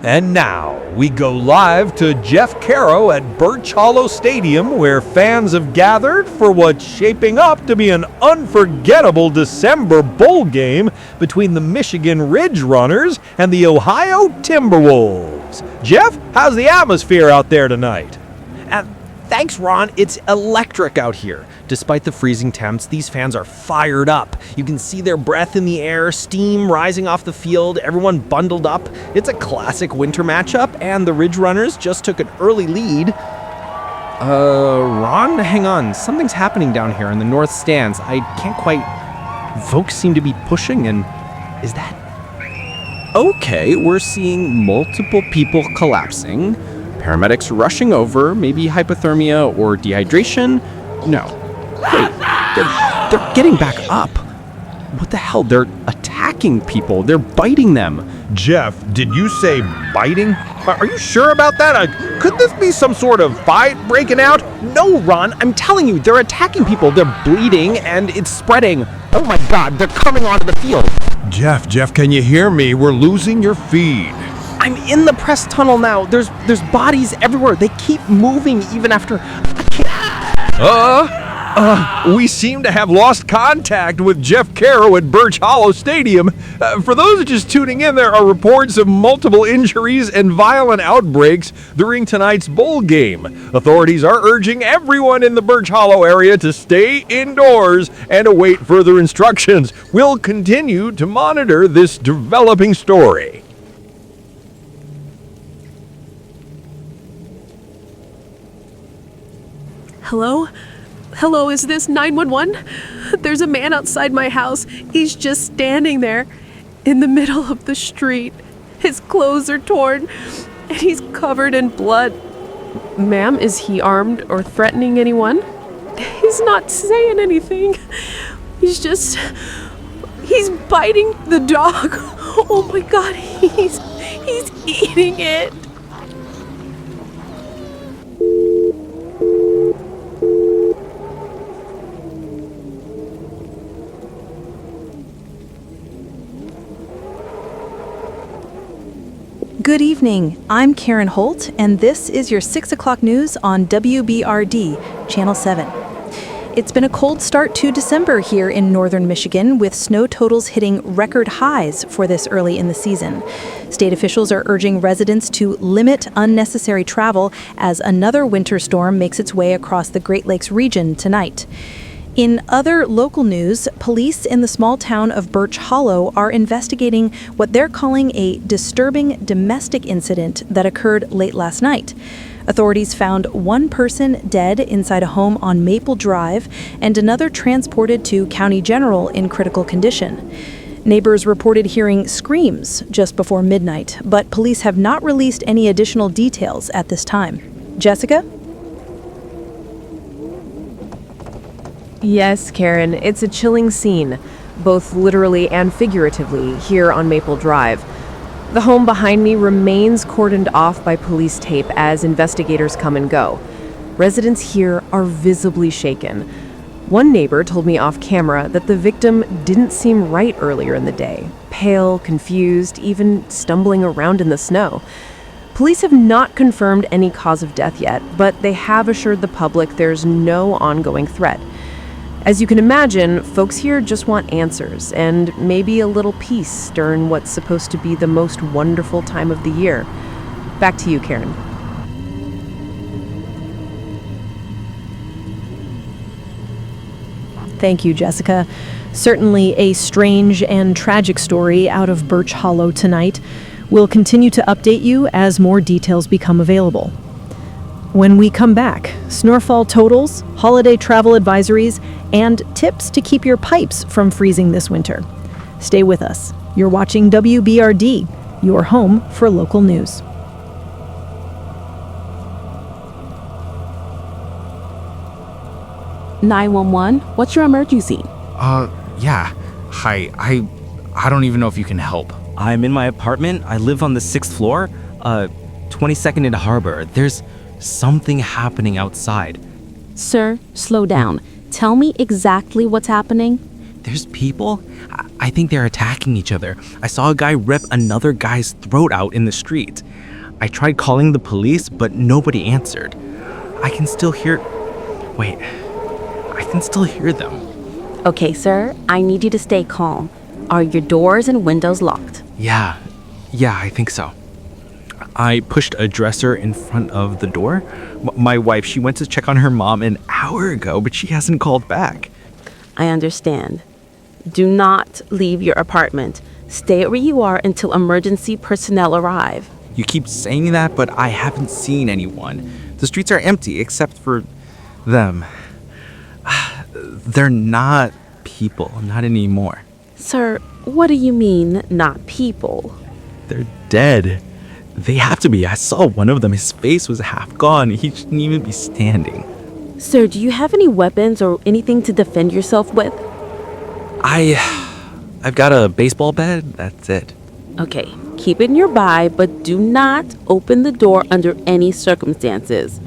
And now, we go live to Jeff Caro at Birch Hollow Stadium, where fans have gathered for what's shaping up to be an unforgettable December bowl game between the Michigan Ridge Runners and the Ohio Timberwolves. Jeff, how's the atmosphere out there tonight? Thanks, Ron. It's electric out here. Despite the freezing temps, these fans are fired up. You can see their breath in the air, steam rising off the field, everyone bundled up. It's a classic winter matchup, and the Ridge Runners just took an early lead. Ron, hang on. Something's happening down here in the north stands. I can't quite... Folks seem to be pushing, and is that... Okay, we're seeing multiple people collapsing. Paramedics rushing over, maybe hypothermia or dehydration. No. Wait, they're getting back up. What the hell? They're attacking people. They're biting them. Jeff, did you say biting? Are you sure about that? Could this be some sort of fight breaking out? No, Ron, I'm telling you, they're attacking people. They're bleeding and it's spreading. Oh my God, they're coming onto the field. Jeff, can you hear me? We're losing your feed. I'm in the press tunnel now. There's bodies everywhere. They keep moving even after... We seem to have lost contact with Jeff Caro at Birch Hollow Stadium. For those just tuning in, there are reports of multiple injuries and violent outbreaks during tonight's bowl game. Authorities are urging everyone in the Birch Hollow area to stay indoors and await further instructions. We'll continue to monitor this developing story. Hello? Hello, is this 911? There's a man outside my house. He's just standing there in the middle of the street. His clothes are torn and he's covered in blood. Ma'am, is he armed or threatening anyone? He's not saying anything. He's biting the dog. Oh my God, he's eating it. Good evening, I'm Karen Holt, and this is your 6 o'clock news on WBRD, Channel 7. It's been a cold start to December here in northern Michigan, with snow totals hitting record highs for this early in the season. State officials are urging residents to limit unnecessary travel as another winter storm makes its way across the Great Lakes region tonight. In other local news, police in the small town of Birch Hollow are investigating what they're calling a disturbing domestic incident that occurred late last night. Authorities found one person dead inside a home on Maple Drive and another transported to County General in critical condition. Neighbors reported hearing screams just before midnight, but police have not released any additional details at this time. Jessica? Yes, Karen, it's a chilling scene, both literally and figuratively, here on Maple Drive. The home behind me remains cordoned off by police tape as investigators come and go. Residents here are visibly shaken. One neighbor told me off camera that the victim didn't seem right earlier in the day, pale, confused, even stumbling around in the snow. Police have not confirmed any cause of death yet, but they have assured the public there's no ongoing threat. As you can imagine, folks here just want answers and maybe a little peace during what's supposed to be the most wonderful time of the year. Back to you, Karen. Thank you, Jessica. Certainly a strange and tragic story out of Birch Hollow tonight. We'll continue to update you as more details become available. When we come back, snowfall totals, holiday travel advisories, and tips to keep your pipes from freezing this winter. Stay with us. You're watching WBRD, your home for local news. "911, what's your emergency?" Yeah. Hi, I don't even know if you can help. I'm in my apartment. I live on the 6th floor, 22nd into Harbor. There's something happening outside. "Sir, slow down. Tell me exactly what's happening." There's people. I think they're attacking each other. I saw a guy rip another guy's throat out in the street. I tried calling the police, but nobody answered. I can still hear them. Okay, sir, I need you to stay calm. Are your doors and windows locked? Yeah, I think so. I pushed a dresser in front of the door. My wife, she went to check on her mom an hour ago, but she hasn't called back. I understand. Do not leave your apartment. Stay where you are until emergency personnel arrive. You keep saying that, but I haven't seen anyone. The streets are empty except for them. They're not people, not anymore. Sir, what do you mean, not people? They're dead. They have to be. I saw one of them. His face was half gone. He shouldn't even be standing. Sir, do you have any weapons or anything to defend yourself with? I've got a baseball bat. That's it. Okay, keep it nearby, but do not open the door under any circumstances.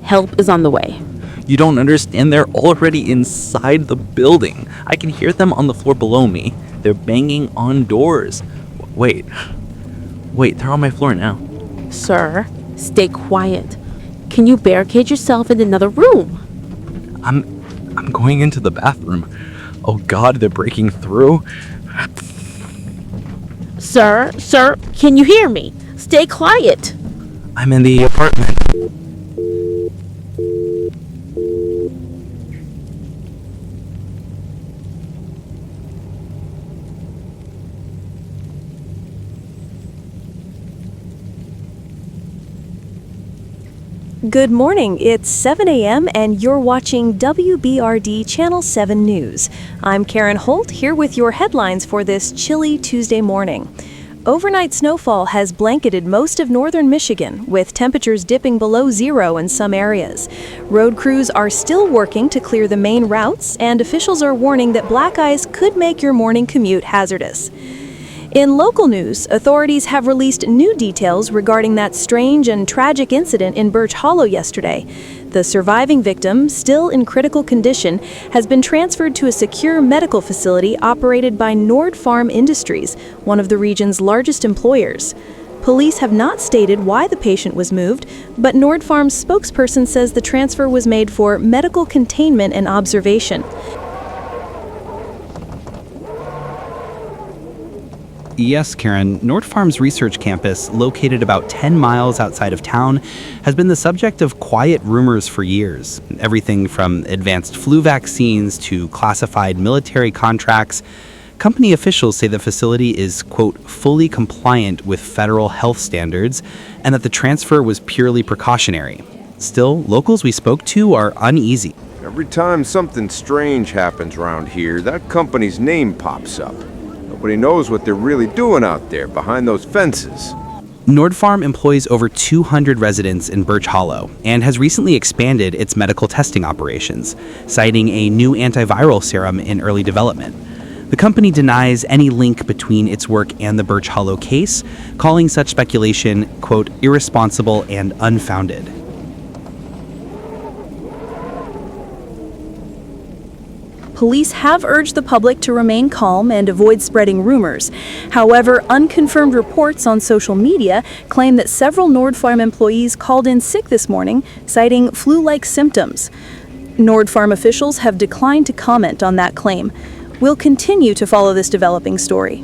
Help is on the way. You don't understand. They're already inside the building. I can hear them on the floor below me. They're banging on doors. Wait, they're on my floor now. Sir, stay quiet. Can you barricade yourself in another room? I'm going into the bathroom. Oh God, they're breaking through. Sir, can you hear me? Stay quiet. I'm in the apartment. Good morning. It's 7 a.m. and you're watching WBRD Channel 7 News. I'm Karen Holt here with your headlines for this chilly Tuesday morning. Overnight snowfall has blanketed most of northern Michigan, with temperatures dipping below zero in some areas. Road crews are still working to clear the main routes, and officials are warning that black ice could make your morning commute hazardous. In local news, authorities have released new details regarding that strange and tragic incident in Birch Hollow yesterday. The surviving victim, still in critical condition, has been transferred to a secure medical facility operated by Nord Farm Industries, one of the region's largest employers. Police have not stated why the patient was moved, but Nord Farm's spokesperson says the transfer was made for medical containment and observation. Yes, Karen, Nord Farm's research campus, located about 10 miles outside of town, has been the subject of quiet rumors for years. Everything from advanced flu vaccines to classified military contracts. Company officials say the facility is, quote, fully compliant with federal health standards, and that the transfer was purely precautionary. Still, locals we spoke to are uneasy. Every time something strange happens around here, that company's name pops up. Nobody knows what they're really doing out there behind those fences. Nord Farm employs over 200 residents in Birch Hollow and has recently expanded its medical testing operations, citing a new antiviral serum in early development. The company denies any link between its work and the Birch Hollow case, calling such speculation, quote, irresponsible and unfounded. Police have urged the public to remain calm and avoid spreading rumors. However, unconfirmed reports on social media claim that several Nord Farm employees called in sick this morning, citing flu-like symptoms. Nord Farm officials have declined to comment on that claim. We'll continue to follow this developing story.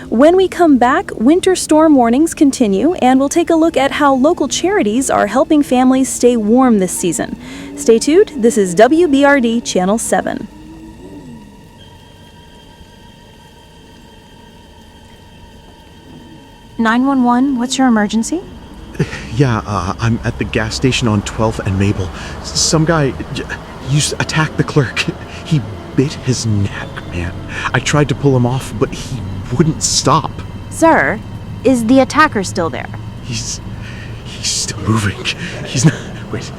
When we come back, winter storm warnings continue, and we'll take a look at how local charities are helping families stay warm this season. Stay tuned. This is WBRD Channel 7. (911), what's your emergency? Yeah, I'm at the gas station on 12th and Maple. Some guy attacked the clerk. He bit his neck, man. I tried to pull him off, but he wouldn't stop. Sir, is the attacker still there? He's still moving. He's not... Wait.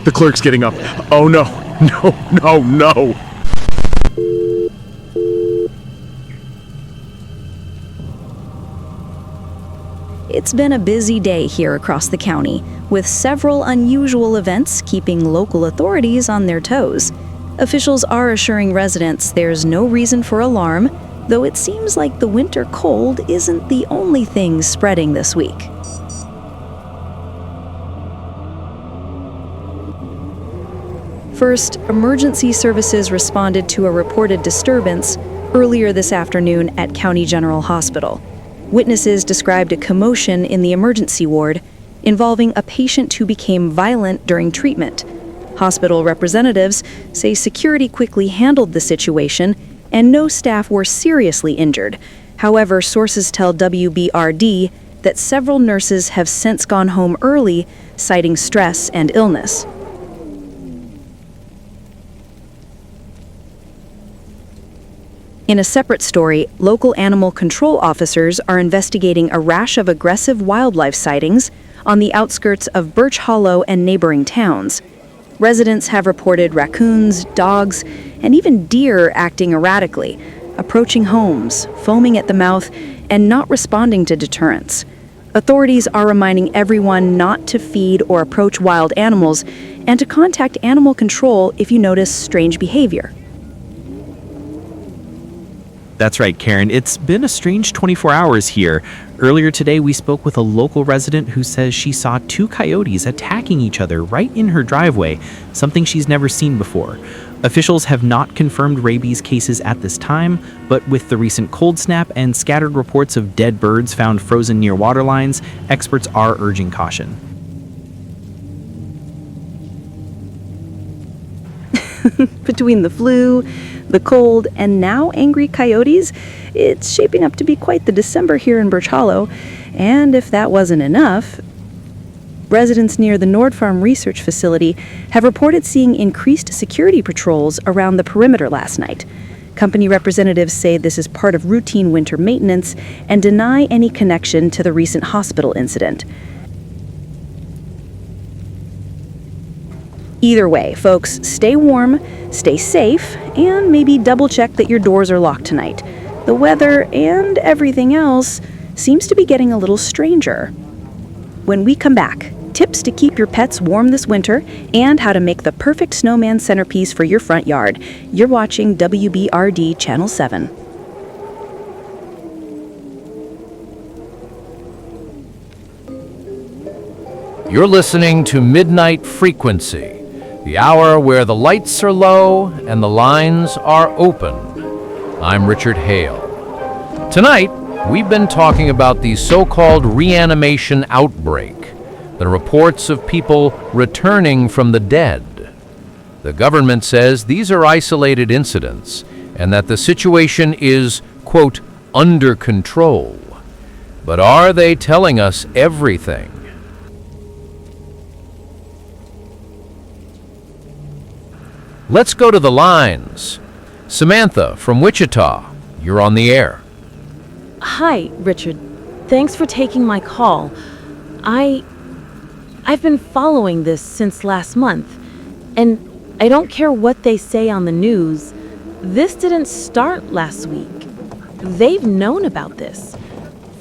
The clerk's getting up. Oh, no. No. It's been a busy day here across the county, with several unusual events keeping local authorities on their toes. Officials are assuring residents there's no reason for alarm, though it seems like the winter cold isn't the only thing spreading this week. First, emergency services responded to a reported disturbance earlier this afternoon at County General Hospital. Witnesses described a commotion in the emergency ward involving a patient who became violent during treatment. Hospital representatives say security quickly handled the situation and no staff were seriously injured. However, sources tell WBRD that several nurses have since gone home early, citing stress and illness. In a separate story, local animal control officers are investigating a rash of aggressive wildlife sightings on the outskirts of Birch Hollow and neighboring towns. Residents have reported raccoons, dogs, and even deer acting erratically, approaching homes, foaming at the mouth, and not responding to deterrence. Authorities are reminding everyone not to feed or approach wild animals and to contact animal control if you notice strange behavior. That's right, Karen. It's been a strange 24 hours here. Earlier today, we spoke with a local resident who says she saw 2 coyotes attacking each other right in her driveway, something she's never seen before. Officials have not confirmed rabies cases at this time, but with the recent cold snap and scattered reports of dead birds found frozen near water lines, experts are urging caution. Between the flu, the cold, and now angry coyotes, it's shaping up to be quite the December here in Birch Hollow. And if that wasn't enough, residents near the Nord Farm Research Facility have reported seeing increased security patrols around the perimeter last night. Company representatives say this is part of routine winter maintenance and deny any connection to the recent hospital incident. Either way, folks, stay warm, stay safe, and maybe double check that your doors are locked tonight. The weather and everything else seems to be getting a little stranger. When we come back, tips to keep your pets warm this winter and how to make the perfect snowman centerpiece for your front yard. You're watching WBRD Channel 7. You're listening to Midnight Frequency, the hour where the lights are low and the lines are open. I'm Richard Hale. Tonight, we've been talking about the so-called reanimation outbreak, the reports of people returning from the dead. The government says these are isolated incidents and that the situation is, quote, under control. But are they telling us everything? Let's go to the lines. Samantha from Wichita, you're on the air. Hi, Richard. Thanks for taking my call. I've been following this since last month, and I don't care what they say on the news. This didn't start last week. They've known about this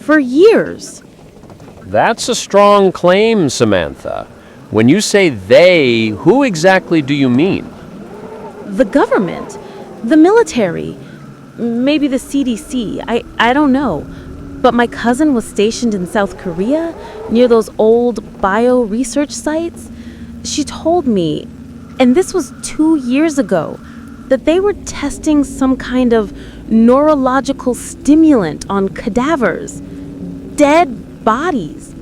for years. That's a strong claim, Samantha. When you say they, who exactly do you mean? The government, the military, maybe the CDC, I don't know. But my cousin was stationed in South Korea near those old bio-research sites. She told me, and this was 2 years ago, that they were testing some kind of neurological stimulant on cadavers. Dead bodies,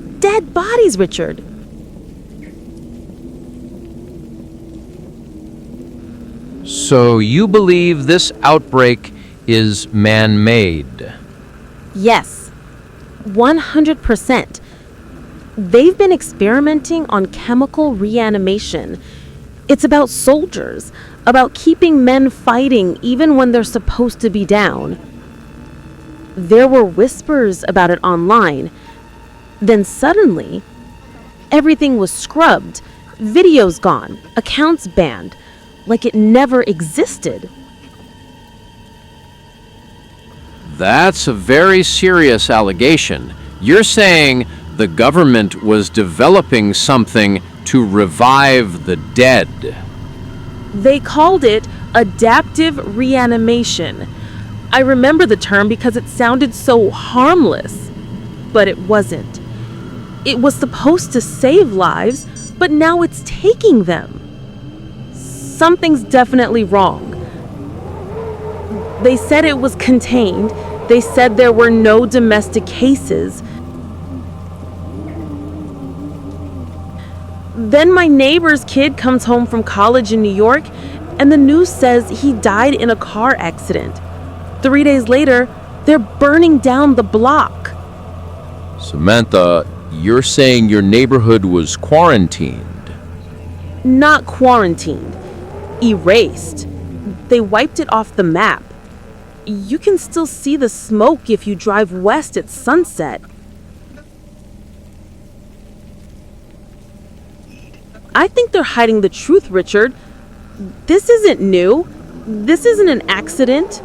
Richard. So you believe this outbreak is man-made? Yes, 100%. They've been experimenting on chemical reanimation. It's about soldiers, about keeping men fighting even when they're supposed to be down. There were whispers about it online. Then suddenly, everything was scrubbed, videos gone, accounts banned, like it never existed. That's a very serious allegation. You're saying the government was developing something to revive the dead. They called it adaptive reanimation. I remember the term because it sounded so harmless, but it wasn't. It was supposed to save lives, but now it's taking them. Something's definitely wrong. They said it was contained. They said there were no domestic cases. Then my neighbor's kid comes home from college in New York, and the news says he died in a car accident. 3 days later, they're burning down the block. Samantha, you're saying your neighborhood was quarantined? Not quarantined. Erased. They wiped it off the map. You can still see the smoke if you drive west at sunset. I think they're hiding the truth, Richard. This isn't new. This isn't an accident.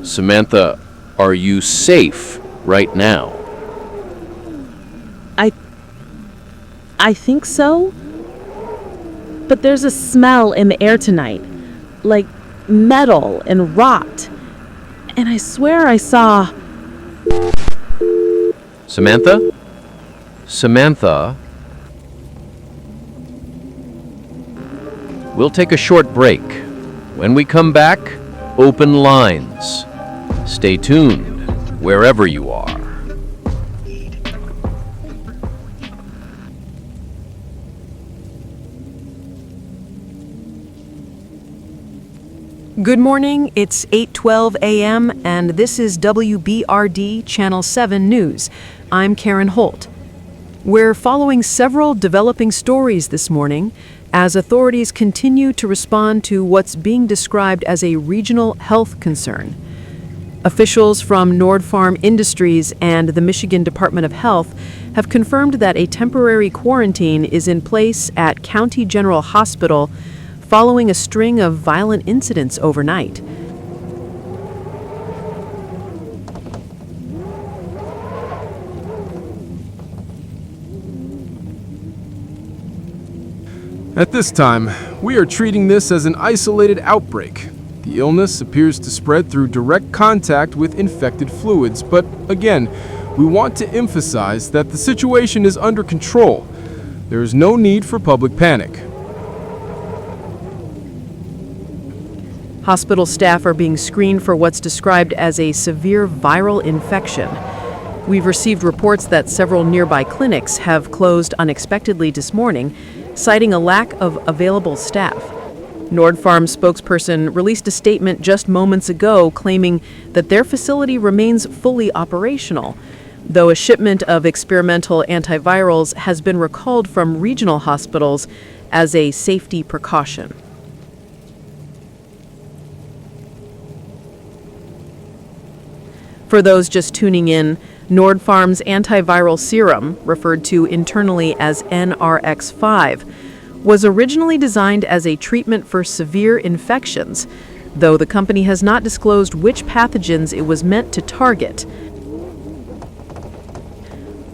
Samantha, are you safe right now? I think so. But there's a smell in the air tonight, like metal and rot. And I swear I saw... Samantha? Samantha? We'll take a short break. When we come back, open lines. Stay tuned, wherever you are. Good morning, it's 8:12 a.m. and this is WBRD Channel 7 News. I'm Karen Holt. We're following several developing stories this morning as authorities continue to respond to what's being described as a regional health concern. Officials from Nord Farm Industries and the Michigan Department of Health have confirmed that a temporary quarantine is in place at County General Hospital following a string of violent incidents overnight. At this time, we are treating this as an isolated outbreak. The illness appears to spread through direct contact with infected fluids, but again, we want to emphasize that the situation is under control. There is no need for public panic. Hospital staff are being screened for what's described as a severe viral infection. We've received reports that several nearby clinics have closed unexpectedly this morning, citing a lack of available staff. Nord Farm spokesperson released a statement just moments ago claiming that their facility remains fully operational, though a shipment of experimental antivirals has been recalled from regional hospitals as a safety precaution. For those just tuning in, Nord Farm's antiviral serum, referred to internally as NRX5, was originally designed as a treatment for severe infections, though the company has not disclosed which pathogens it was meant to target.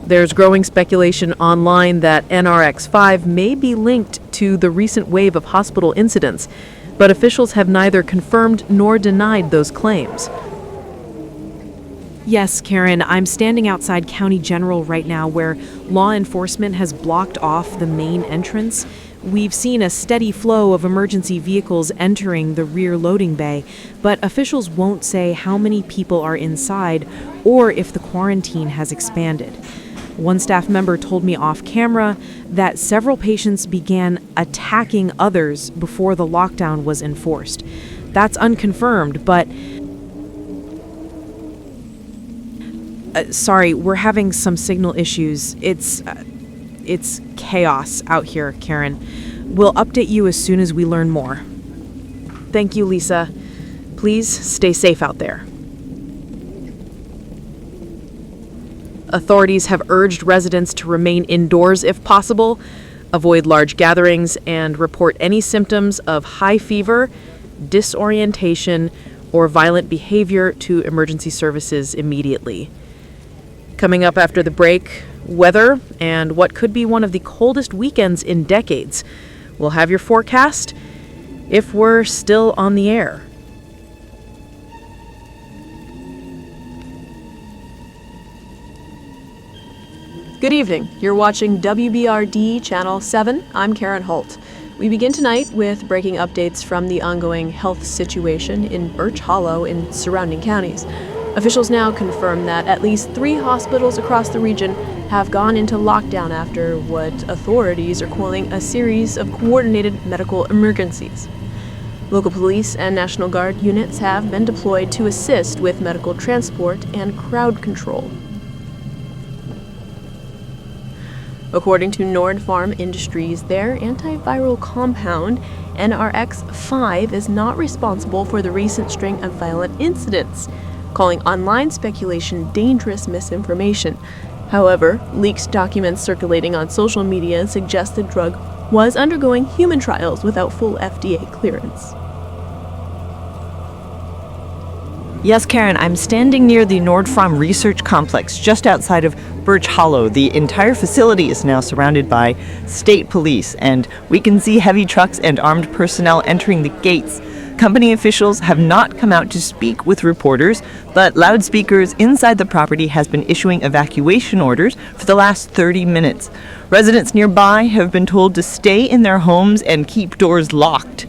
There's growing speculation online that NRX5 may be linked to the recent wave of hospital incidents, but officials have neither confirmed nor denied those claims. Yes, Karen, I'm standing outside County General right now where law enforcement has blocked off the main entrance. We've seen a steady flow of emergency vehicles entering the rear loading bay, but officials won't say how many people are inside or if the quarantine has expanded. One staff member told me off camera that several patients began attacking others before the lockdown was enforced. That's unconfirmed, but sorry, we're having some signal issues. It's chaos out here, Karen. We'll update you as soon as we learn more. Thank you, Lisa. Please stay safe out there. Authorities have urged residents to remain indoors if possible, avoid large gatherings, and report any symptoms of high fever, disorientation, or violent behavior to emergency services immediately. Coming up after the break, weather and what could be one of the coldest weekends in decades. We'll have your forecast if we're still on the air. Good evening. You're watching WBRD Channel 7. I'm Karen Holt. We begin tonight with breaking updates from the ongoing health situation in Birch Hollow and surrounding counties. Officials now confirm that at least 3 hospitals across the region have gone into lockdown after what authorities are calling a series of coordinated medical emergencies. Local police and National Guard units have been deployed to assist with medical transport and crowd control. According to Nord Farm Industries, their antiviral compound, NRX-5, is not responsible for the recent string of violent incidents, calling online speculation dangerous misinformation. However, leaked documents circulating on social media suggest the drug was undergoing human trials without full FDA clearance. Yes, Karen, I'm standing near the Nord Farm Research Complex just outside of Birch Hollow. The entire facility is now surrounded by state police, and we can see heavy trucks and armed personnel entering the gates. Company officials have not come out to speak with reporters, but loudspeakers inside the property has been issuing evacuation orders for the last 30 minutes. Residents nearby have been told to stay in their homes and keep doors locked.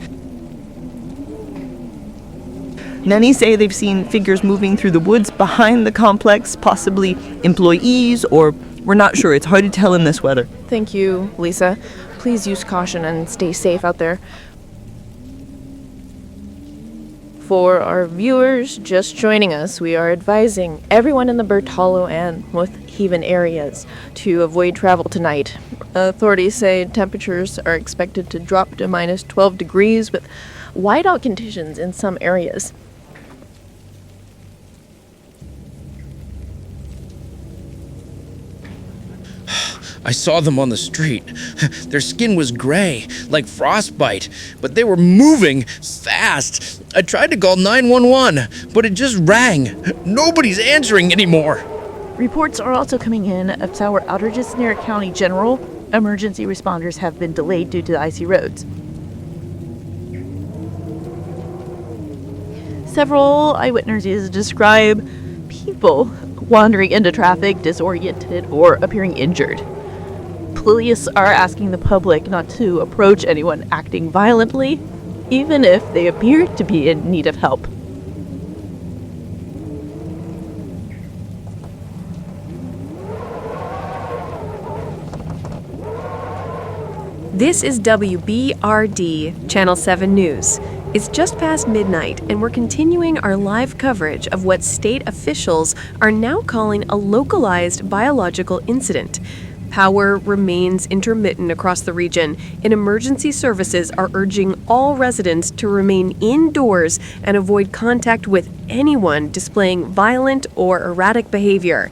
Many say they've seen figures moving through the woods behind the complex, possibly employees, or we're not sure. It's hard to tell in this weather. Thank you, Lisa. Please use caution and stay safe out there. For our viewers just joining us, we are advising everyone in the Birch Hollow and Haven areas to avoid travel tonight. Authorities say temperatures are expected to drop to minus 12 degrees with whiteout conditions in some areas. I saw them on the street. Their skin was gray, like frostbite, but they were moving fast. I tried to call 911, but it just rang. Nobody's answering anymore. Reports are also coming in of tower outages near County General. Emergency responders have been delayed due to the icy roads. Several eyewitnesses describe people wandering into traffic disoriented or appearing injured. Police are asking the public not to approach anyone acting violently, even if they appear to be in need of help. This is WBRD Channel 7 News. It's just past midnight, and we're continuing our live coverage of what state officials are now calling a localized biological incident. Power remains intermittent across the region, and emergency services are urging all residents to remain indoors and avoid contact with anyone displaying violent or erratic behavior.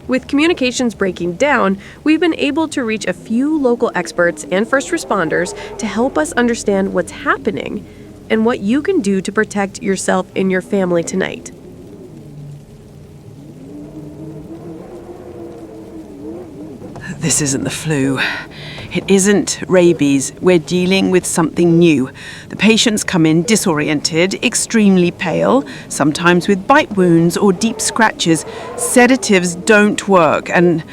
With communications breaking down, we've been able to reach a few local experts and first responders to help us understand what's happening and what you can do to protect yourself and your family tonight. This isn't the flu. It isn't rabies. We're dealing with something new. The patients come in disoriented, extremely pale, sometimes with bite wounds or deep scratches. Sedatives don't work, and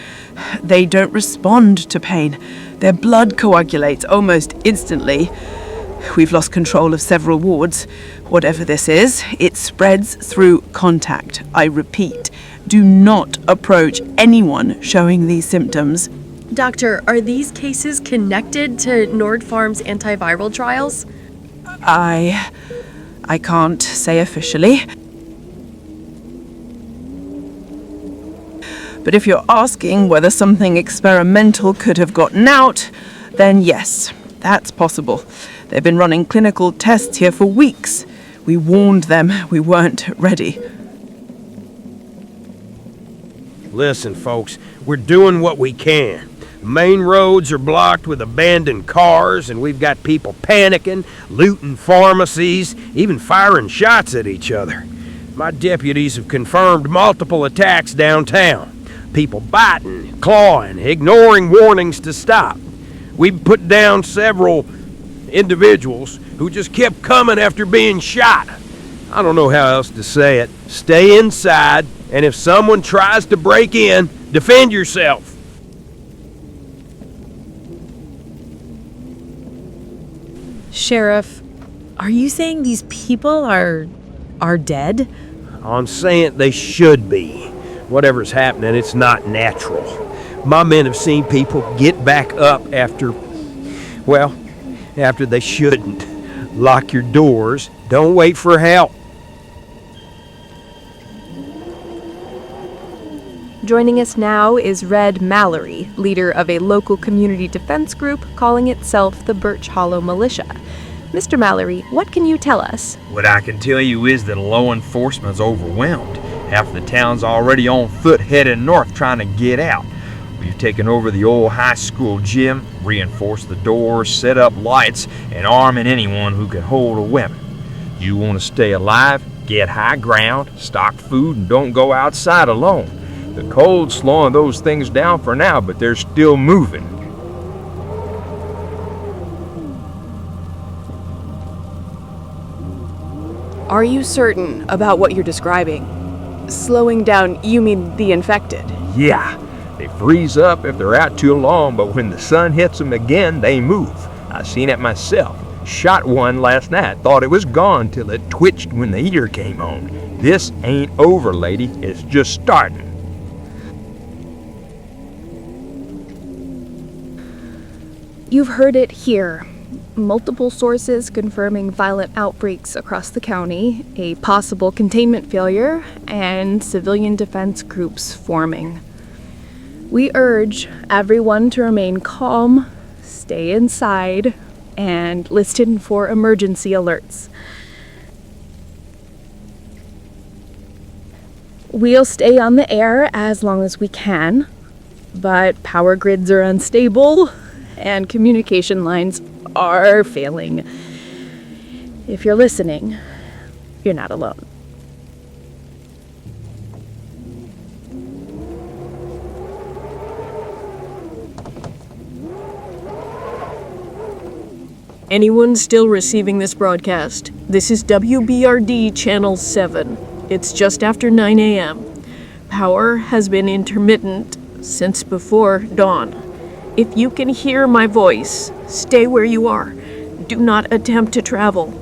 they don't respond to pain. Their blood coagulates almost instantly. We've lost control of several wards. Whatever this is, it spreads through contact. I repeat, do not approach anyone showing these symptoms. Doctor, are these cases connected to Nord Farm's antiviral trials? I can't say officially. But if you're asking whether something experimental could have gotten out, then yes, that's possible. They've been running clinical tests here for weeks. We warned them we weren't ready. Listen, folks, we're doing what we can. Main roads are blocked with abandoned cars, and we've got people panicking, looting pharmacies, even firing shots at each other. My deputies have confirmed multiple attacks downtown. People biting, clawing, ignoring warnings to stop. We've put down several individuals who just kept coming after being shot. I don't know how else to say it. Stay inside, and if someone tries to break in, defend yourself. Sheriff, are you saying these people are dead? I'm saying they should be. Whatever's happening, it's not natural. My men have seen people get back up after they shouldn't. Lock your doors. Don't wait for help. Joining us now is Red Mallory, leader of a local community defense group calling itself the Birch Hollow Militia. Mr. Mallory, what can you tell us? What I can tell you is that law enforcement's overwhelmed. Half the town's already on foot heading north trying to get out. We've taken over the old high school gym, reinforced the doors, set up lights, and arming anyone who can hold a weapon. You want to stay alive, get high ground, stock food, and don't go outside alone. The cold's slowing those things down for now, but they're still moving. Are you certain about what you're describing? Slowing down, you mean the infected? Yeah, they freeze up if they're out too long, but when the sun hits them again, they move. I seen it myself. Shot one last night, thought it was gone till it twitched when the ear came on. This ain't over, lady. It's just starting. You've heard it here. Multiple sources confirming violent outbreaks across the county, a possible containment failure, and civilian defense groups forming. We urge everyone to remain calm, stay inside, and listen for emergency alerts. We'll stay on the air as long as we can, but power grids are unstable and communication lines are failing. If you're listening, you're not alone. Anyone still receiving this broadcast? This is WBRD Channel 7. It's just after 9 a.m. Power has been intermittent since before dawn. If you can hear my voice, stay where you are. Do not attempt to travel.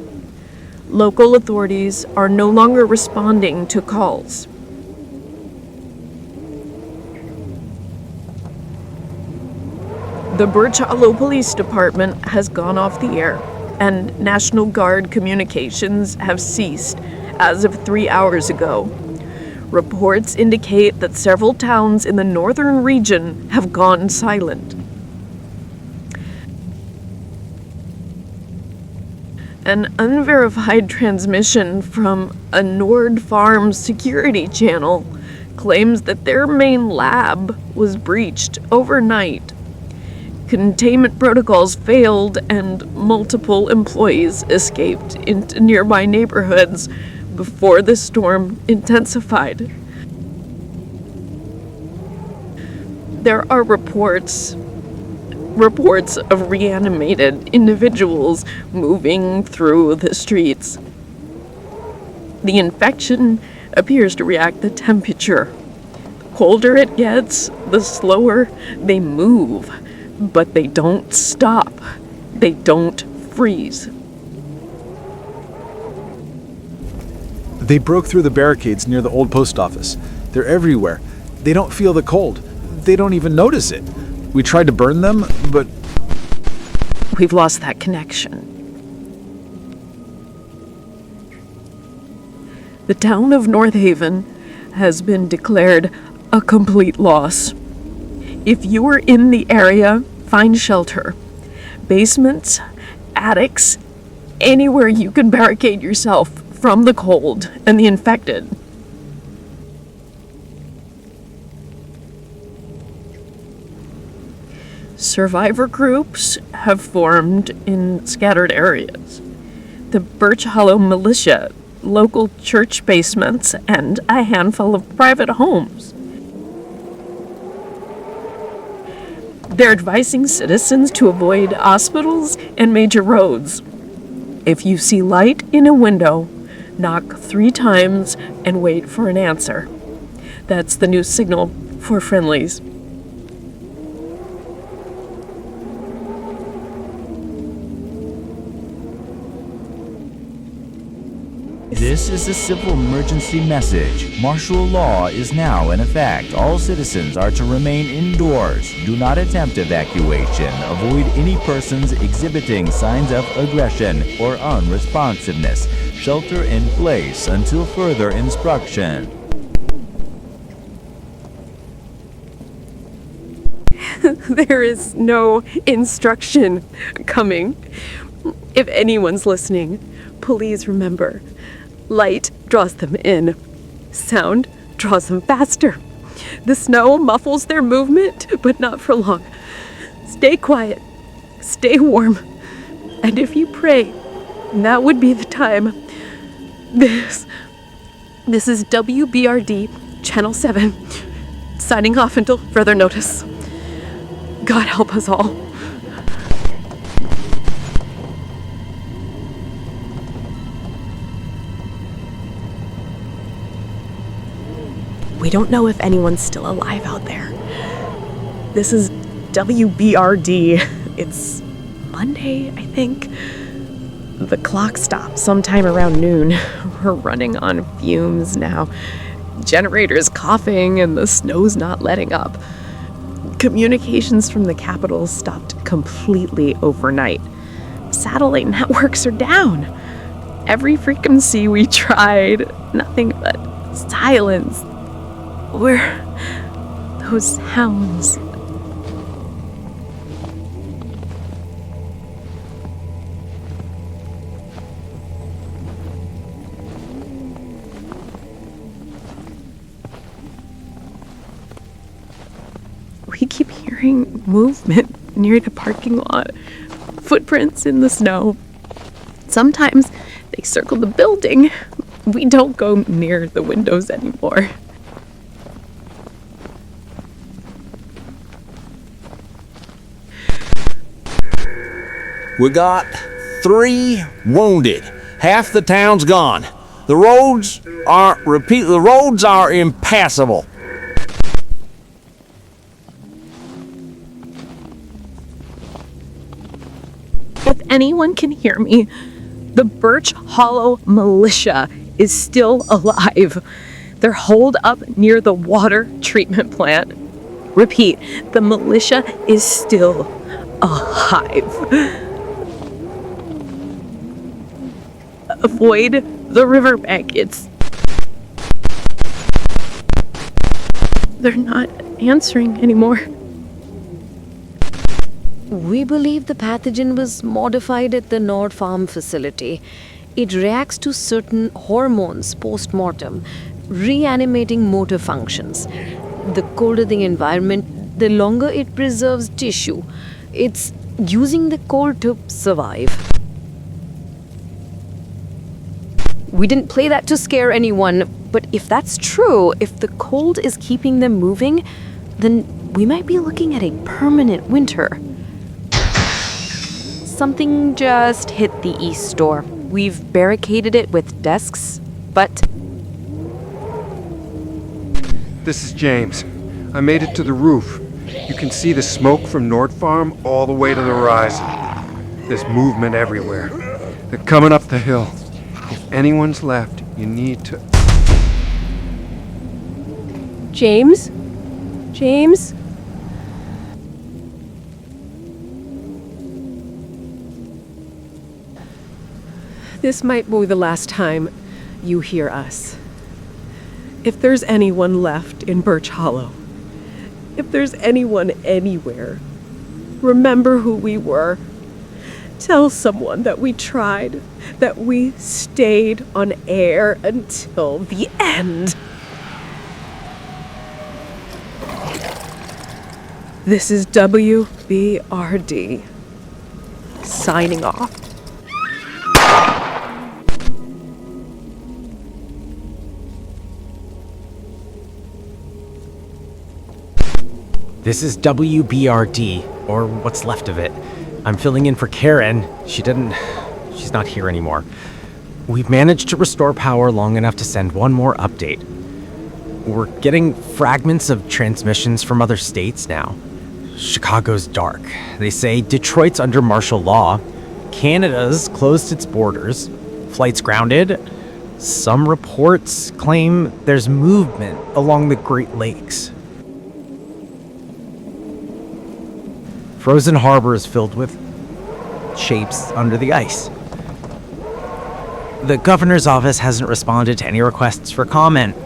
Local authorities are no longer responding to calls. The Birch Hollow Police Department has gone off the air, and National Guard communications have ceased as of 3 hours ago. Reports indicate that several towns in the northern region have gone silent. An unverified transmission from a Nord Farm security channel claims that their main lab was breached overnight. Containment protocols failed and multiple employees escaped into nearby neighborhoods before the storm intensified. There are reports of reanimated individuals moving through the streets. The infection appears to react to temperature. The colder it gets, the slower they move, but they don't stop. They don't freeze. They broke through the barricades near the old post office. They're everywhere. They don't feel the cold. They don't even notice it. We tried to burn them, but... We've lost that connection. The town of North Haven has been declared a complete loss. If you are in the area, find shelter. Basements, attics, anywhere you can barricade yourself from the cold and the infected. Survivor groups have formed in scattered areas. The Birch Hollow Militia, local church basements, and a handful of private homes. They're advising citizens to avoid hospitals and major roads. If you see light in a window, knock 3 times and wait for an answer. That's the new signal for friendlies. This is a civil emergency message. Martial law is now in effect. All citizens are to remain indoors. Do not attempt evacuation. Avoid any persons exhibiting signs of aggression or unresponsiveness. Shelter in place until further instruction. There is no instruction coming. If anyone's listening, please remember, light draws them in. Sound draws them faster. The snow muffles their movement, but not for long. Stay quiet. Stay warm. And if you pray, that would be the time. This is WBRD Channel 7, signing off until further notice. God help us all. We don't know if anyone's still alive out there. This is WBRD. It's Monday, I think. The clock stopped sometime around noon. We're running on fumes now. Generator's coughing and the snow's not letting up. Communications from the capital stopped completely overnight. Satellite networks are down. Every frequency we tried, nothing but silence. Where those sounds? We keep hearing movement near the parking lot, footprints in the snow. Sometimes they circle the building. We don't go near the windows anymore. We got 3 wounded. Half the town's gone. The roads are impassable. If anyone can hear me, the Birch Hollow militia is still alive. They're holed up near the water treatment plant. Repeat, the militia is still alive. Avoid the riverbank. They're not answering anymore. We believe the pathogen was modified at the Nord Farm facility. It reacts to certain hormones post-mortem, reanimating motor functions. The colder the environment, the longer it preserves tissue. It's using the cold to survive. We didn't play that to scare anyone, but if that's true, if the cold is keeping them moving, then we might be looking at a permanent winter. Something just hit the east door. We've barricaded it with desks, but... This is James. I made it to the roof. You can see the smoke from Nord Farm all the way to the horizon. There's movement everywhere. They're coming up the hill. If anyone's left, you need to... James? James? This might be the last time you hear us. If there's anyone left in Birch Hollow, if there's anyone anywhere, remember who we were. Tell someone that we tried, that we stayed on air until the end. This is WBRD, signing off. This is WBRD, or what's left of it. I'm filling in for Karen. She's not here anymore. We've managed to restore power long enough to send one more update. We're getting fragments of transmissions from other states now. Chicago's dark. They say Detroit's under martial law. Canada's closed its borders. Flights grounded. Some reports claim there's movement along the Great Lakes. Frozen Harbor is filled with shapes under the ice. The governor's office hasn't responded to any requests for comment.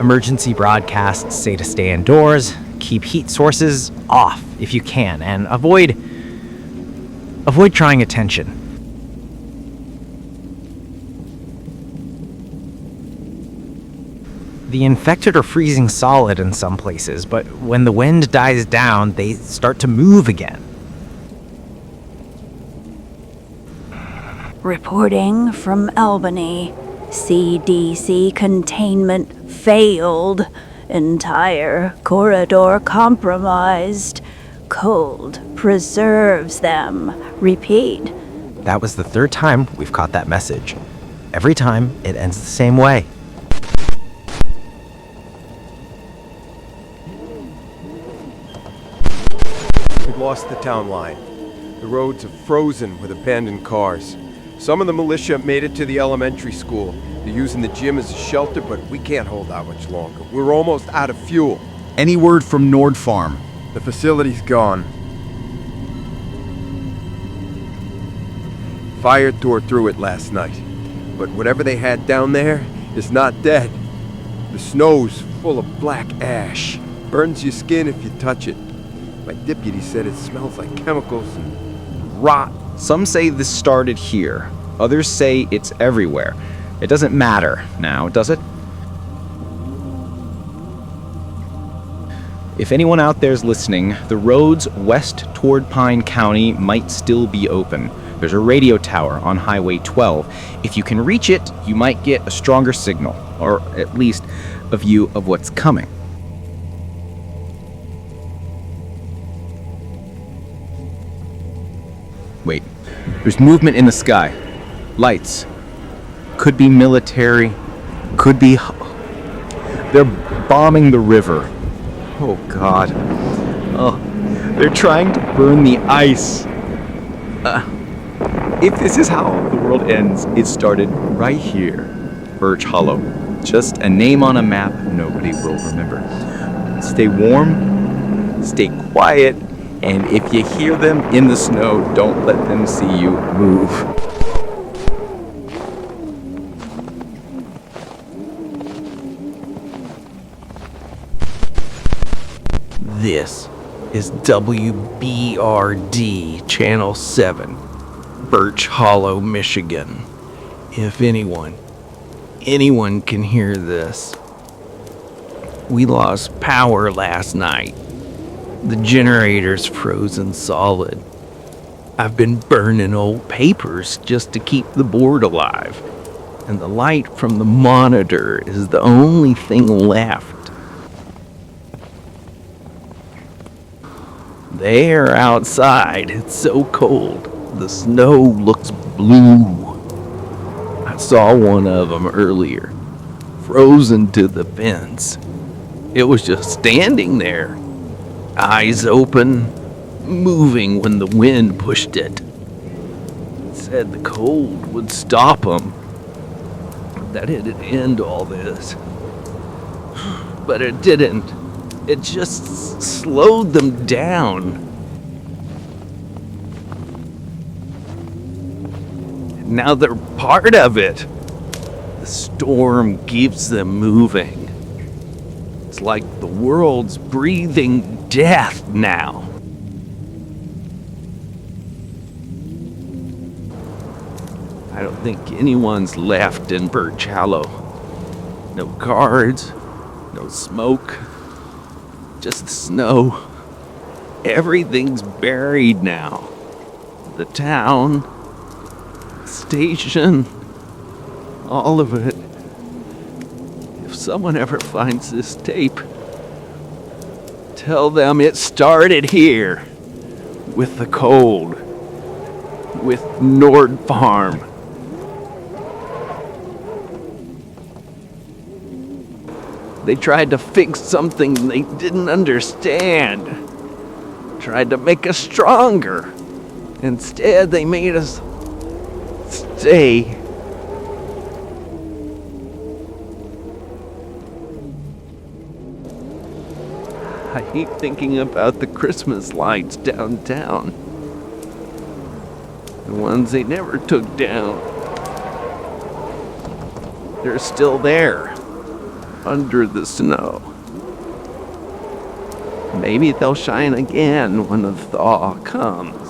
Emergency broadcasts say to stay indoors, keep heat sources off if you can, and avoid trying attention. The infected are freezing solid in some places, but when the wind dies down, they start to move again. Reporting from Albany. CDC containment failed. Entire corridor compromised. Cold preserves them. Repeat. That was the third time we've caught that message. Every time, it ends the same way. We've lost the town line. The roads are frozen with abandoned cars. Some of the militia made it to the elementary school. They're using the gym as a shelter, but we can't hold out much longer. We're almost out of fuel. Any word from Nord Farm? The facility's gone. Fire tore through it last night. But whatever they had down there is not dead. The snow's full of black ash. Burns your skin if you touch it. My deputy said it smells like chemicals and rot. Some say this started here. Others say it's everywhere. It doesn't matter now, does it? If anyone out there's listening, the roads west toward Pine County might still be open. There's a radio tower on Highway 12. If you can reach it, you might get a stronger signal, or at least a view of what's coming. Wait, there's movement in the sky. Lights. Could be military. Could be... They're bombing the river. Oh, God. Oh, they're trying to burn the ice. If this is how the world ends, it started right here. Birch Hollow. Just a name on a map nobody will remember. Stay warm. Stay quiet. And if you hear them in the snow, don't let them see you move. This is WBRD Channel 7, Birch Hollow, Michigan. If anyone can hear this. We lost power last night. The generator's frozen solid. I've been burning old papers just to keep the board alive. And the light from the monitor is the only thing left. There outside, it's so cold. The snow looks blue. I saw one of them earlier, frozen to the fence. It was just standing there. Eyes open, moving when the wind pushed it. It said the cold would stop them, that it'd end all this. But it didn't. It just slowed them down. Now they're part of it. The storm keeps them moving. It's like the world's breathing death now. I don't think anyone's left in Birch Hollow. No guards, no smoke, just the snow. Everything's buried now. The town, the station, all of it. If someone ever finds this tape, tell them it started here, with the cold, with Nord Farm. They tried to fix something they didn't understand, tried to make us stronger. Instead, they made us stay. I hate thinking about the Christmas lights downtown. The ones they never took down. They're still there, under the snow. Maybe they'll shine again when the thaw comes.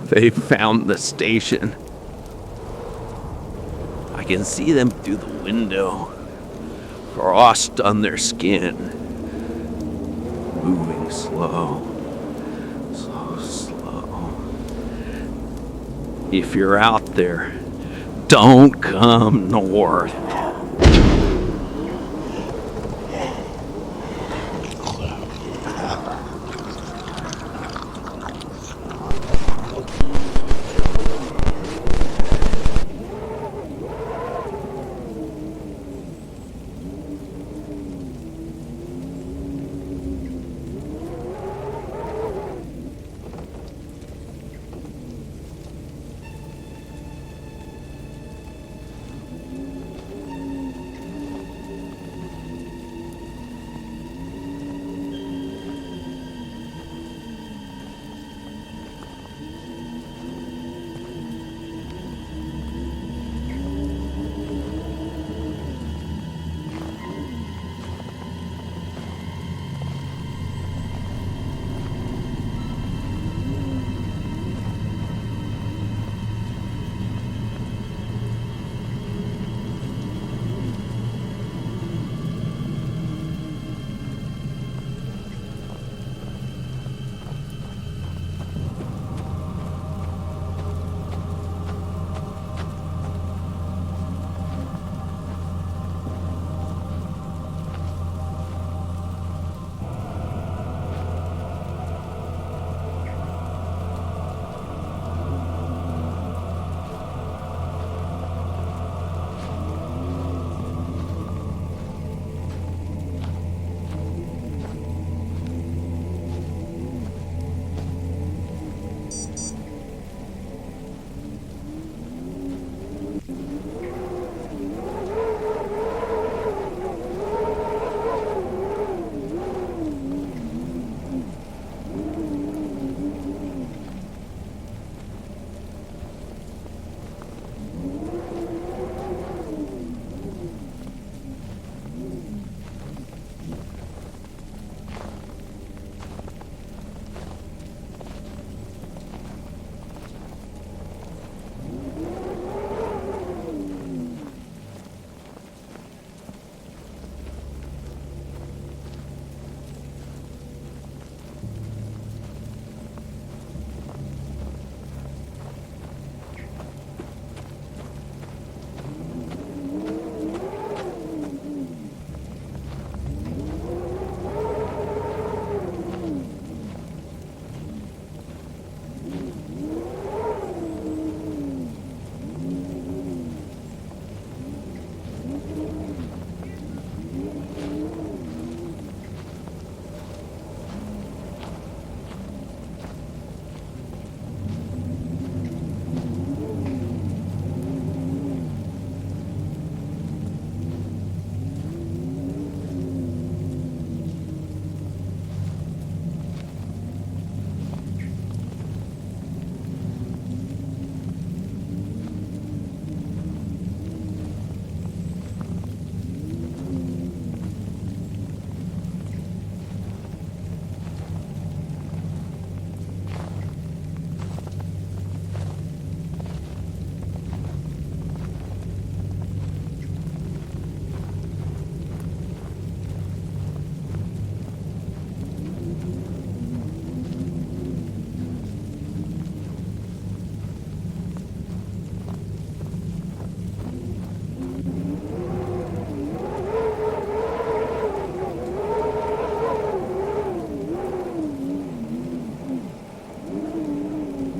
They found the station. I can see them through the window, frost on their skin, moving slow, so slow. If you're out there, don't come north.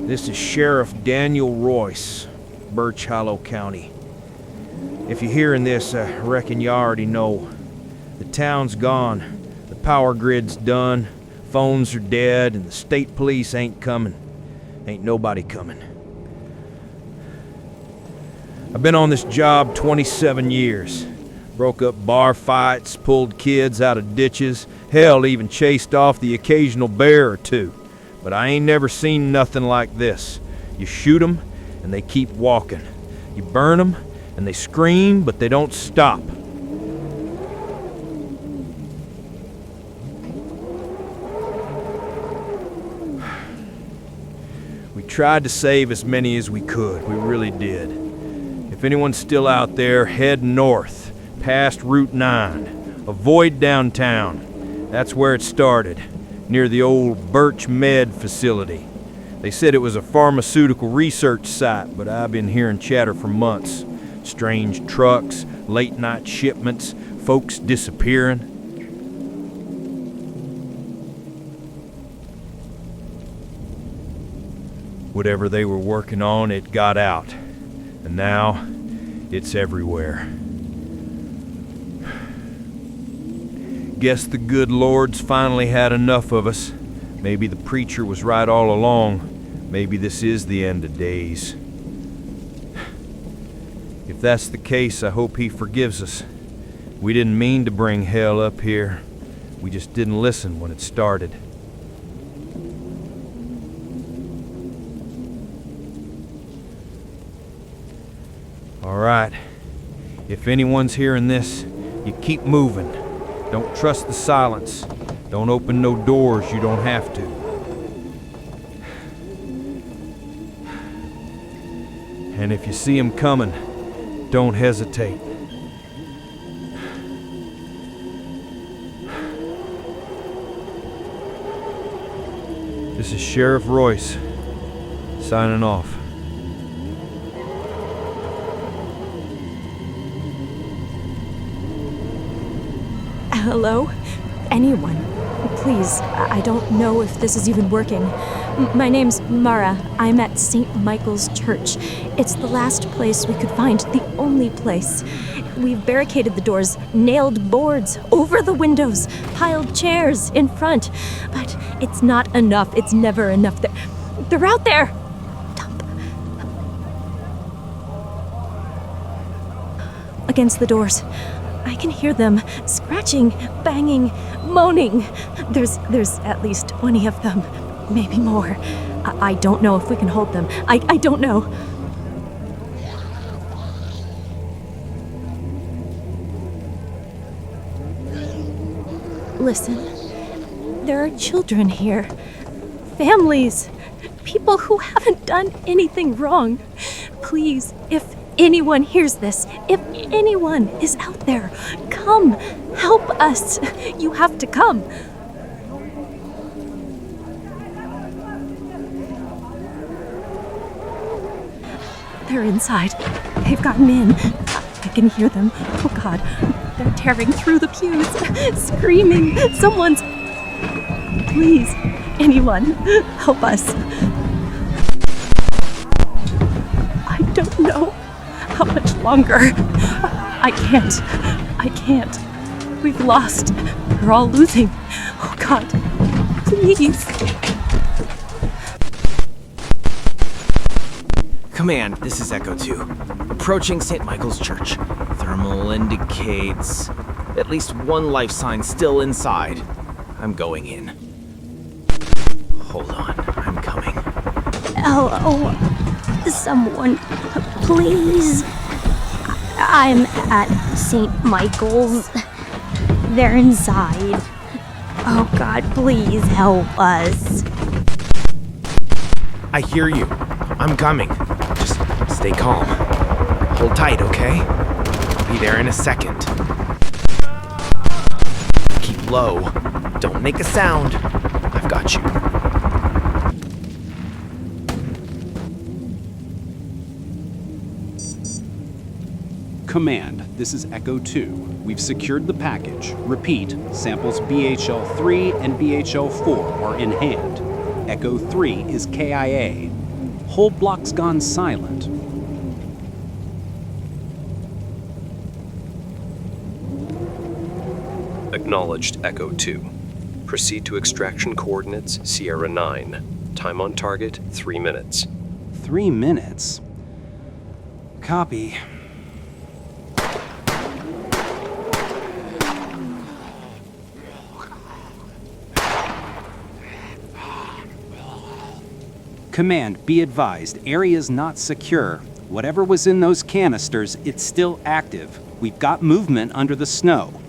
This is Sheriff Daniel Royce, Birch Hollow County. If you're hearing this, I reckon you already know. The town's gone, the power grid's done, phones are dead, and the state police ain't coming. Ain't nobody coming. I've been on this job 27 years. Broke up bar fights, pulled kids out of ditches, hell, even chased off the occasional bear or two. But I ain't never seen nothing like this. You shoot 'em, and they keep walking. You burn 'em, and they scream, but they don't stop. We tried to save as many as we could. We really did. If anyone's still out there, head north. Past Route 9. Avoid downtown. That's where it started, near the old Birch Med facility. They said it was a pharmaceutical research site, but I've been hearing chatter for months. Strange trucks, late-night shipments, folks disappearing. Whatever they were working on, it got out. And now, it's everywhere. Guess the good Lord's finally had enough of us. Maybe the preacher was right all along. Maybe this is the end of days. If that's the case, I hope he forgives us. We didn't mean to bring hell up here. We just didn't listen when it started. All right. If anyone's hearing this, you keep moving. Don't trust the silence. Don't open no doors you don't have to. And if you see 'em coming, don't hesitate. This is Sheriff Royce, signing off. Hello? Anyone? Please, I don't know if this is even working. My name's Mara. I'm at St. Michael's Church. It's the last place we could find, the only place. We've barricaded the doors, nailed boards over the windows, piled chairs in front. But it's not enough. It's never enough. They're out there! Against the doors. I can hear them scratching, banging, moaning. There's at least 20 of them, maybe more. I don't know if we can hold them. I don't know. Listen, there are children here, families, people who haven't done anything wrong. Please, if anyone hears this, if anyone is out there, come, help us. You have to come. They're inside. They've gotten in. I can hear them. Oh God, they're tearing through the pews, screaming. Someone's... Please, anyone, help us. I don't know how much longer. I can't. We've lost. We're all losing. Oh God, please. Command, this is Echo 2. Approaching St. Michael's Church. Thermal indicates at least one life sign still inside. I'm going in. Hold on, I'm coming. Hello, someone, please. I'm at St. Michael's. They're inside. Oh God, please help us. I hear you. I'm coming. Just stay calm. Hold tight, okay? I'll be there in a second. Keep low. Don't make a sound. I've got you. Command, this is Echo 2. We've secured the package. Repeat, samples BHL-3 and BHL-4 are in hand. Echo 3 is KIA. Whole block's gone silent. Acknowledged, Echo 2. Proceed to extraction coordinates Sierra 9. Time on target, 3 minutes. 3 minutes? Copy. Command, be advised, area's not secure. Whatever was in those canisters, it's still active. We've got movement under the snow.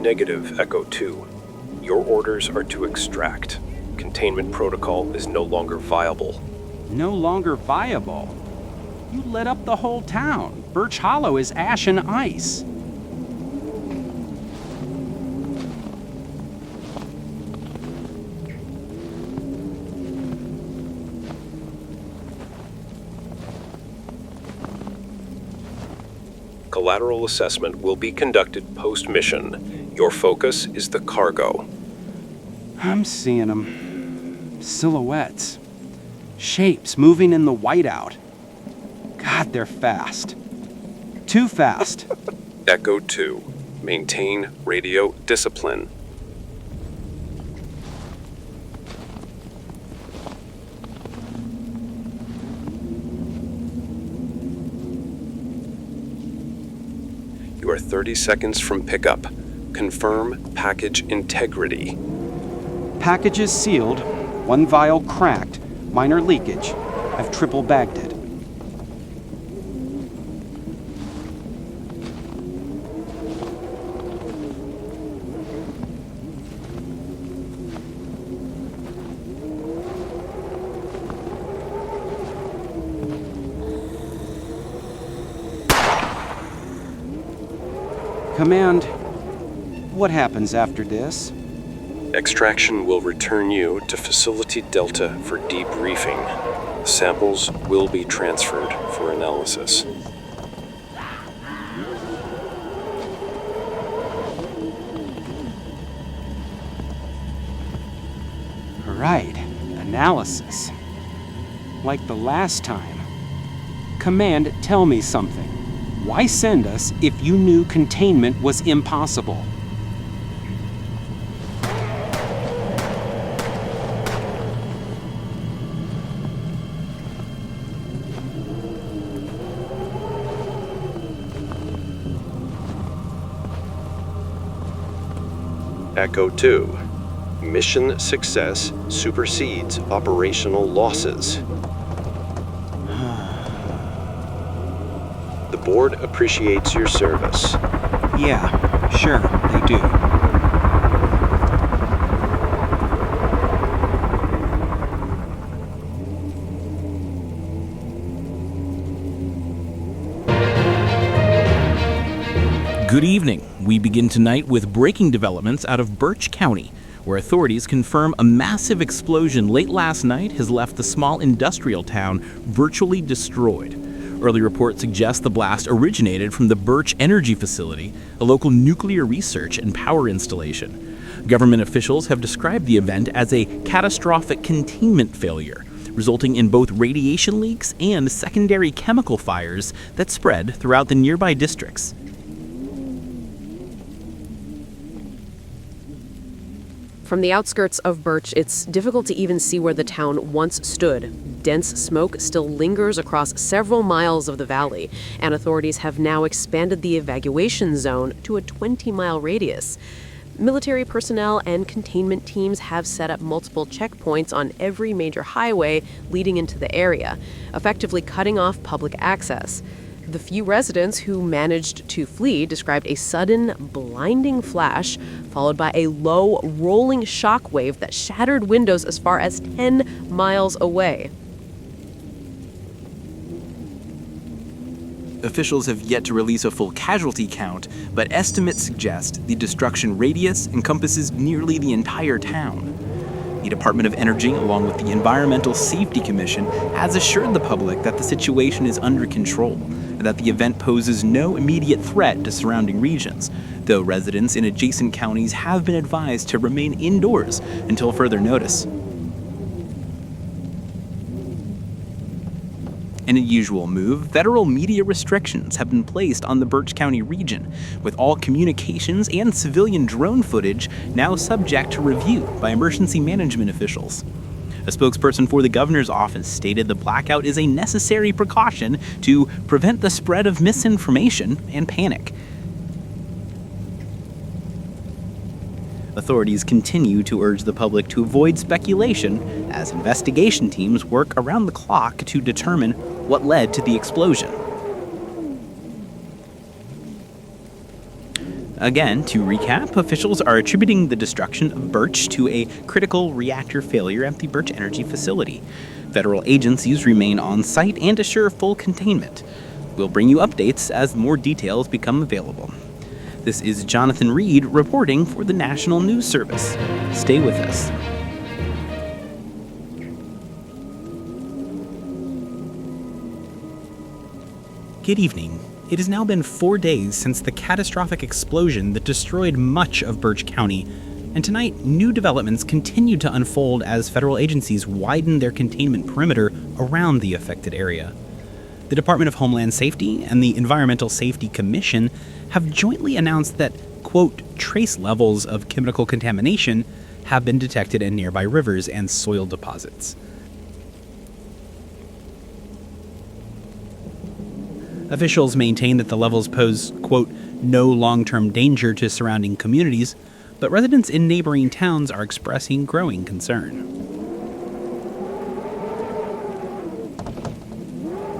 Negative, Echo 2. Your orders are to extract. Containment protocol is no longer viable. No longer viable? You lit up the whole town. Birch Hollow is ash and ice. Collateral assessment will be conducted post-mission. Your focus is the cargo. I'm seeing them. Silhouettes. Shapes moving in the whiteout. God, they're fast. Too fast. Echo 2. Maintain radio discipline. You are 30 seconds from pickup. Confirm package integrity. Package is sealed. 1 vial cracked. Minor leakage. I've triple bagged it. Command, what happens after this? Extraction will return you to Facility Delta for debriefing. Samples will be transferred for analysis. Right, analysis. Like the last time. Command, tell me something. Why send us if you knew containment was impossible? Echo 2. Mission success supersedes operational losses. The board appreciates your service. Yeah, sure, they do. Good evening. We begin tonight with breaking developments out of Birch County, where authorities confirm a massive explosion late last night has left the small industrial town virtually destroyed. Early reports suggest the blast originated from the Birch Energy Facility, a local nuclear research and power installation. Government officials have described the event as a catastrophic containment failure, resulting in both radiation leaks and secondary chemical fires that spread throughout the nearby districts. From the outskirts of Birch, it's difficult to even see where the town once stood. Dense smoke still lingers across several miles of the valley, and authorities have now expanded the evacuation zone to a 20-mile radius. Military personnel and containment teams have set up multiple checkpoints on every major highway leading into the area, effectively cutting off public access. The few residents who managed to flee described a sudden, blinding flash, followed by a low, rolling shockwave that shattered windows as far as 10 miles away. Officials have yet to release a full casualty count, but estimates suggest the destruction radius encompasses nearly the entire town. The Department of Energy, along with the Environmental Safety Commission, has assured the public that the situation is under control and that the event poses no immediate threat to surrounding regions, though residents in adjacent counties have been advised to remain indoors until further notice. In a usual move, federal media restrictions have been placed on the Birch County region, with all communications and civilian drone footage now subject to review by emergency management officials. A spokesperson for the governor's office stated the blackout is a necessary precaution to prevent the spread of misinformation and panic. Authorities continue to urge the public to avoid speculation as investigation teams work around the clock to determine what led to the explosion. Again, to recap, officials are attributing the destruction of Birch to a critical reactor failure at the Birch Energy facility. Federal agencies remain on site and assure full containment. We'll bring you updates as more details become available. This is Jonathan Reed reporting for the National News Service. Stay with us. Good evening. It has now been 4 days since the catastrophic explosion that destroyed much of Birch County, and tonight new developments continue to unfold as federal agencies widen their containment perimeter around the affected area. The Department of Homeland Safety and the Environmental Safety Commission have jointly announced that, quote, trace levels of chemical contamination have been detected in nearby rivers and soil deposits. Officials maintain that the levels pose, quote, no long-term danger to surrounding communities, but residents in neighboring towns are expressing growing concern.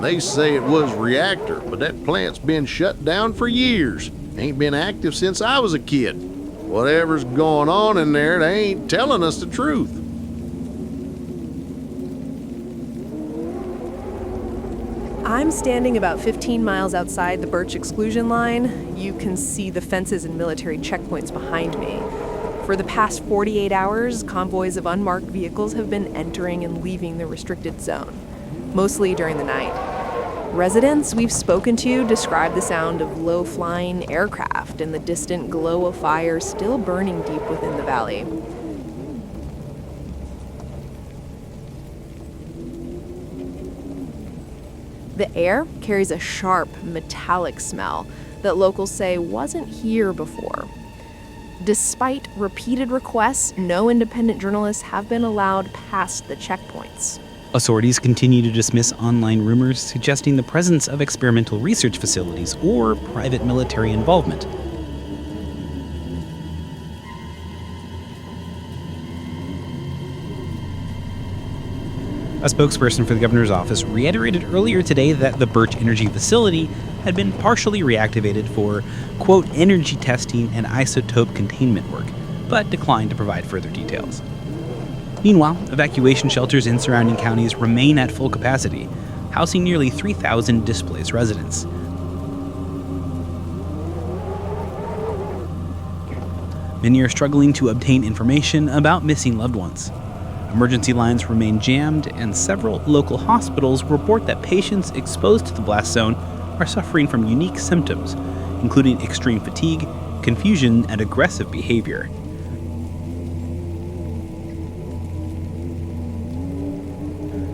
They say it was a reactor, but that plant's been shut down for years. Ain't been active since I was a kid. Whatever's going on in there, they ain't telling us the truth. I'm standing about 15 miles outside the Birch exclusion line. You can see the fences and military checkpoints behind me. For the past 48 hours, convoys of unmarked vehicles have been entering and leaving the restricted zone, mostly during the night. Residents we've spoken to describe the sound of low-flying aircraft and the distant glow of fire still burning deep within the valley. The air carries a sharp, metallic smell that locals say wasn't here before. Despite repeated requests, no independent journalists have been allowed past the checkpoints. Authorities continue to dismiss online rumors suggesting the presence of experimental research facilities or private military involvement. A spokesperson for the governor's office reiterated earlier today that the Birch Energy facility had been partially reactivated for, quote, energy testing and isotope containment work, but declined to provide further details. Meanwhile, evacuation shelters in surrounding counties remain at full capacity, housing nearly 3,000 displaced residents. Many are struggling to obtain information about missing loved ones. Emergency lines remain jammed, and several local hospitals report that patients exposed to the blast zone are suffering from unique symptoms, including extreme fatigue, confusion, and aggressive behavior.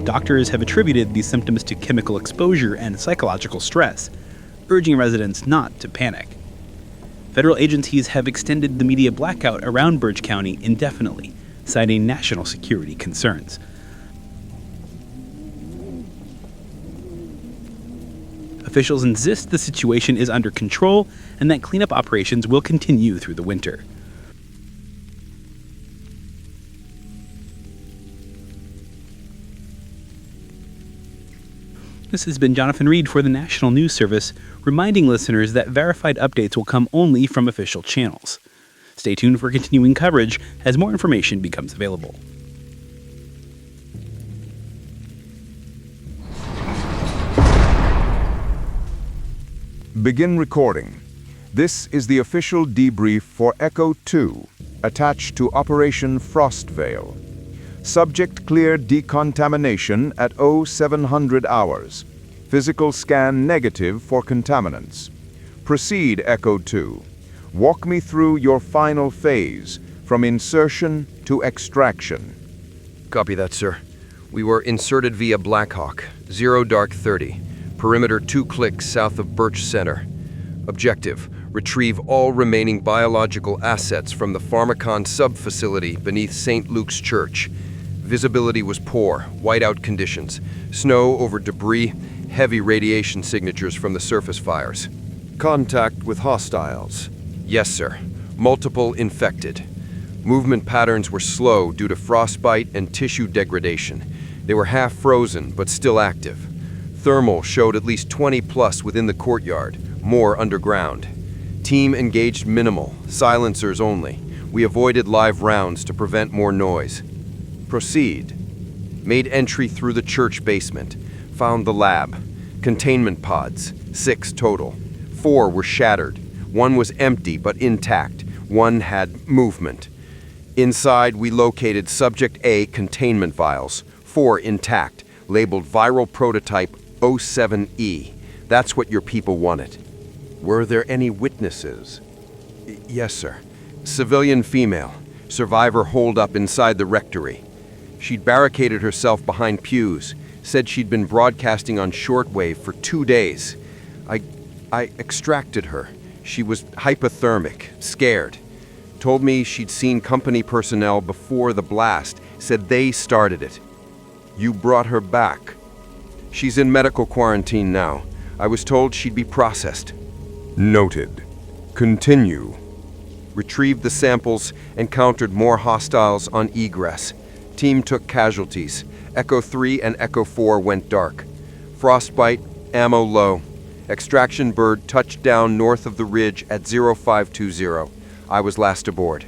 Doctors have attributed these symptoms to chemical exposure and psychological stress, urging residents not to panic. Federal agencies have extended the media blackout around Birch County indefinitely, citing national security concerns. Officials insist the situation is under control and that cleanup operations will continue through the winter. This has been Jonathan Reed for the National News Service, reminding listeners that verified updates will come only from official channels. Stay tuned for continuing coverage as more information becomes available. Begin recording. This is the official debrief for Echo 2, attached to Operation Frostveil. Subject cleared decontamination at 0700 hours. Physical scan negative for contaminants. Proceed, Echo 2. Walk me through your final phase, from insertion to extraction. Copy that, sir. We were inserted via Blackhawk, 0 Dark 30, perimeter 2 clicks south of Birch Center. Objective, retrieve all remaining biological assets from the Pharmacon sub-facility beneath St. Luke's Church. Visibility was poor, whiteout conditions, snow over debris, heavy radiation signatures from the surface fires. Contact with hostiles. Yes, sir. Multiple infected. Movement patterns were slow due to frostbite and tissue degradation. They were half frozen, but still active. Thermal showed at least 20 plus within the courtyard, more underground. Team engaged minimal, silencers only. We avoided live rounds to prevent more noise. Proceed. Made entry through the church basement. Found the lab. Containment pods, 6 total. 4 were shattered. 1 was empty but intact. 1 had movement. Inside, we located Subject A containment vials, 4 intact, labeled Viral Prototype 07E. That's what your people wanted. Were there any witnesses? Yes, sir. Civilian female. Survivor holed up inside the rectory. She'd barricaded herself behind pews. Said she'd been broadcasting on shortwave for 2 days. I extracted her. She was hypothermic, scared. Told me she'd seen company personnel before the blast. Said they started it. You brought her back. She's in medical quarantine now. I was told she'd be processed. Noted. Continue. Retrieved the samples, encountered more hostiles on egress. Team took casualties. Echo 3 and Echo 4 went dark. Frostbite, ammo low. Extraction bird touched down north of the ridge at 0520. I was last aboard.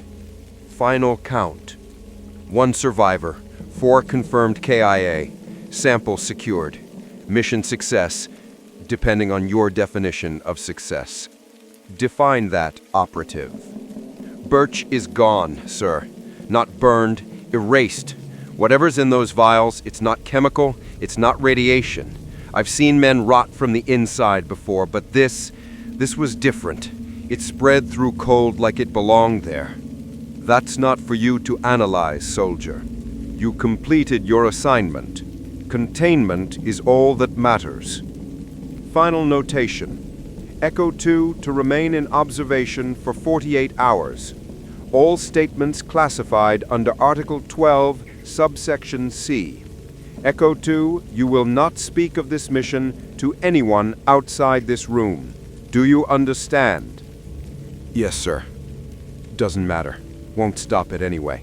Final count. 1 survivor, 4 confirmed KIA. Sample secured. Mission success, depending on your definition of success. Define that, operative. Birch is gone, sir. Not burned, erased. Whatever's in those vials, it's not chemical, it's not radiation. I've seen men rot from the inside before, but this was different. It spread through cold like it belonged there. That's not for you to analyze, soldier. You completed your assignment. Containment is all that matters. Final notation. Echo 2 to remain in observation for 48 hours. All statements classified under Article 12, subsection C. Echo 2, you will not speak of this mission to anyone outside this room. Do you understand? Yes, sir. Doesn't matter. Won't stop it anyway.